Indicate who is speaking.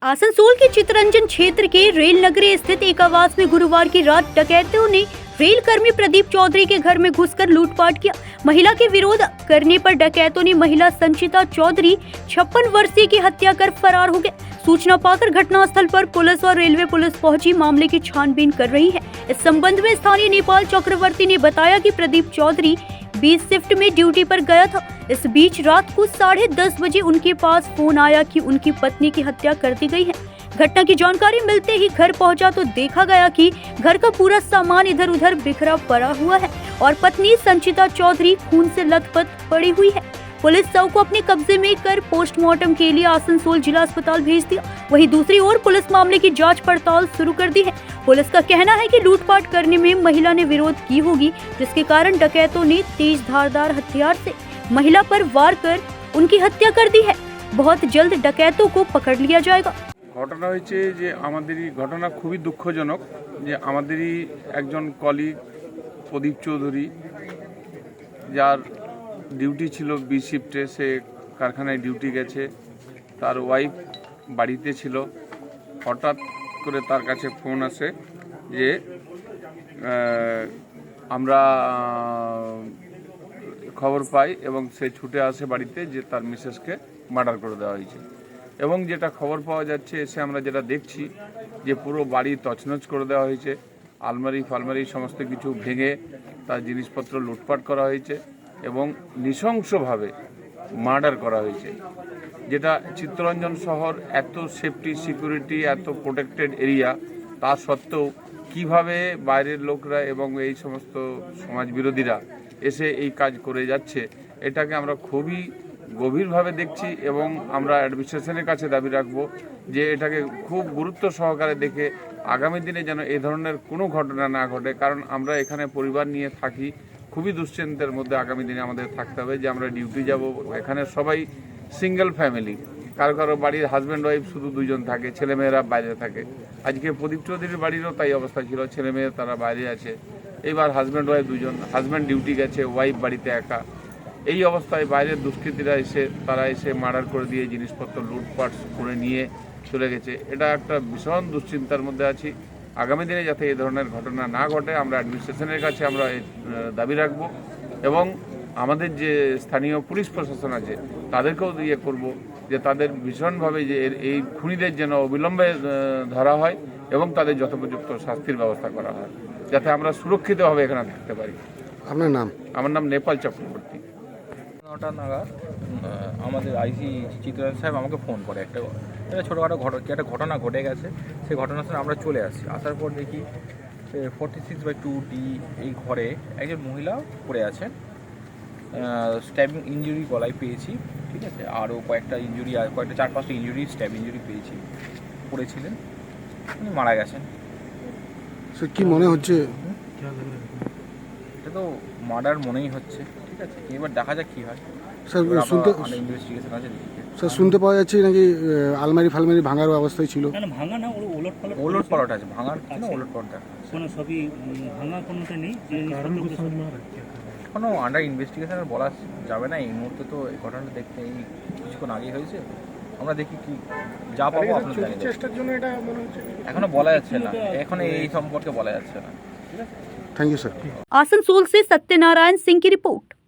Speaker 1: आसनसोल के चितरंजन क्षेत्र के रेल नगरी स्थित एक आवास में गुरुवार की रात डकैतों ने रेल कर्मी प्रदीप चौधरी के घर में घुसकर लूटपाट किया। महिला के विरोध करने पर डकैतों ने महिला संचिता चौधरी 56 वर्षीय की हत्या कर फरार हो गए। सूचना पाकर घटनास्थल पर पुलिस और रेलवे पुलिस पहुंची मामले की छानबीन कर रही है। इस संबंध में स्थानीय नेपाल चक्रवर्ती ने बताया कि प्रदीप चौधरी 20 शिफ्ट में ड्यूटी पर गया था। इस बीच रात को 10:30 बजे उनके पास फोन आया कि उनकी पत्नी की हत्या कर दी गई है। घटना की जानकारी मिलते ही घर पहुंचा तो देखा गया कि घर का पूरा सामान इधर उधर बिखरा पड़ा हुआ है और पत्नी संचिता चौधरी खून से लथपथ पड़ी हुई है। पुलिस शव को अपने कब्जे में कर पोस्टमार्टम के लिए आसनसोल जिला अस्पताल भेज दिया। वहीं दूसरी ओर पुलिस मामले की जांच पड़ताल शुरू कर दी है। पुलिस का कहना है कि लूटपाट करने में महिला ने विरोध की होगी, जिसके कारण डकैतों ने तेज धारदार हथियार से महिला पर वार कर उनकी हत्या कर दी है। बहुत जल्द डकैतों को पकड़ लिया जाएगा।
Speaker 2: ঘটনা হয়েছে যে আমাদেরই ঘটনা খুবই দুঃখজনক যে আমাদেরই একজন কলিগ প্রদীপ চৌধুরী যার ডিউটি ছিল 20 শিফটে, সে কারখানায় ডিউটি গেছে, তার ওয়াইফ বাড়িতে ছিল। হঠাৎ করে তার কাছে ফোন আসে যে আমরা খবর পাই এবং সে ছুটে আসে বাড়িতে যে তার মিসেসকে মার্ডার করে দেওয়া হয়েছে। এবং যেটা খবর পাওয়া যাচ্ছে, এসে আমরা যেটা দেখছি যে পুরো বাড়ি তছনছ করে দেওয়া হয়েছে, আলমারি ফালমারি সমস্ত কিছু ভেঙে তার জিনিসপত্র লুটপাট করা হয়েছে এবং নৃশংসভাবে মার্ডার করা হয়েছে। যেটা চিত্তরঞ্জন শহর এত সেফটি সিকিউরিটি, এত প্রোটেক্টেড এরিয়া, তা সত্ত্বেও কিভাবে বাইরের লোকরা এবং এই সমস্ত সমাজ বিরোধীরা এসে এই কাজ করে যাচ্ছে, এটাকে আমরা খুবই গভীরভাবে দেখছি এবং আমরা অ্যাডমিনিস্ট্রেশনের কাছে দাবি রাখবো যে এটাকে খুব গুরুত্ব সহকারে দেখে আগামী দিনে যেন এই ধরনের কোনো ঘটনা না ঘটে। কারণ আমরা এখানে পরিবার নিয়ে থাকি, খুবই দুশ্চিন্তার মধ্যে আগামী দিনে আমাদের থাকতে হবে যে আমরা ডিউটি যাব। এখানে সবাই সিঙ্গেল ফ্যামিলি, কারো কারো বাড়ির হাজব্যান্ড ওয়াইফ শুধু দুজন থাকে, ছেলেমেয়েরা বাইরে থাকে। আজকে প্রদীপ চৌধুরীর বাড়িরও তাই অবস্থা ছিল, ছেলেমেয়ে তারা বাইরে আছে। এইবার হাজব্যান্ড ওয়াইফ দুজন, হাজব্যান্ড ডিউটি গেছে, ওয়াইফ বাড়িতে একা। এই অবস্থায় বাইরের দুষ্কৃতীরা তারা এসে মার্ডার করে দিয়ে জিনিসপত্র লুটপাট করে নিয়ে চলে গেছে। এটা একটা ভীষণ দুশ্চিন্তার মধ্যে আছি। আগামী দিনে যাতে এই ধরনের ঘটনা না ঘটে আমরা অ্যাডমিনিস্ট্রেশনের কাছে আমরা দাবি রাখব এবং আমাদের যে স্থানীয় পুলিশ প্রশাসন আছে তাদেরকেও করব যে তাদের ভীষণভাবে যে এই খুনিদের যেন অবিলম্বে ধরা হয় এবং তাদের যথোপযুক্ত শাস্তির ব্যবস্থা করা হয়, যাতে আমরা সুরক্ষিতভাবে এখানে থাকতে পারি।
Speaker 3: আপনার নাম?
Speaker 2: আমার নাম নেপাল চক্রবর্তী।
Speaker 4: 9টা নাগাদ আমাদের আইসি চিত্তরঞ্জন সাহেব আমাকে ফোন করে একটা ছোটোখাটো একটা ঘটনা ঘটে গেছে। সেই ঘটনাস্থলে আমরা চলে আসি। আসার পর দেখি 46/2D এই ঘরে একজন মহিলা পড়ে আছেন, স্ট্যাবিং ইঞ্জুরি গলায় পেয়েছি, ঠিক আছে, আরও কয়েকটা ইঞ্জুরি, কয়েকটা 4-5টা ইঞ্জুরি, স্ট্যাব ইঞ্জুরি পেয়েছি। পড়েছিলেন, উনি মারা গেছেন।
Speaker 3: স্যার কি মনে হচ্ছে?
Speaker 4: এটা তো মার্ডার মনেই হচ্ছে, ঠিক আছে, এবার দেখা যাক কী হয়।
Speaker 3: স্যার
Speaker 4: ইনভেস্টিগেশন আছে।
Speaker 3: স্যার শুনতে পাওয়া যাচ্ছে নাকি আলমারি ফালমারি ভাঙার অবস্থায় ছিল?
Speaker 5: ভাঙা না,
Speaker 4: ওলট পালট আছে, ভাঙার কোনো ওলট পালট
Speaker 5: কোনো সবই ভাঙা কোনোটা নেই।
Speaker 4: এখনো আন্ডার ইনভেস্টিগেশন বলা যাবে না এই মুহূর্তে, তো এই ঘটনাটা দেখতে এই কিছুক্ষণ আগেই হয়েছে। আমরা দেখি কি যা পাবো আপনাদের জানিয়ে দেব।
Speaker 3: চেষ্টার জন্য এটা মনে হচ্ছে
Speaker 4: এখনো বলা যাচ্ছে না, এখন এই সম্পর্কে বলা যাচ্ছে না।
Speaker 3: Thank you sir.
Speaker 1: आसनसोल से सत्यनारायण सिंह की रिपोर्ट।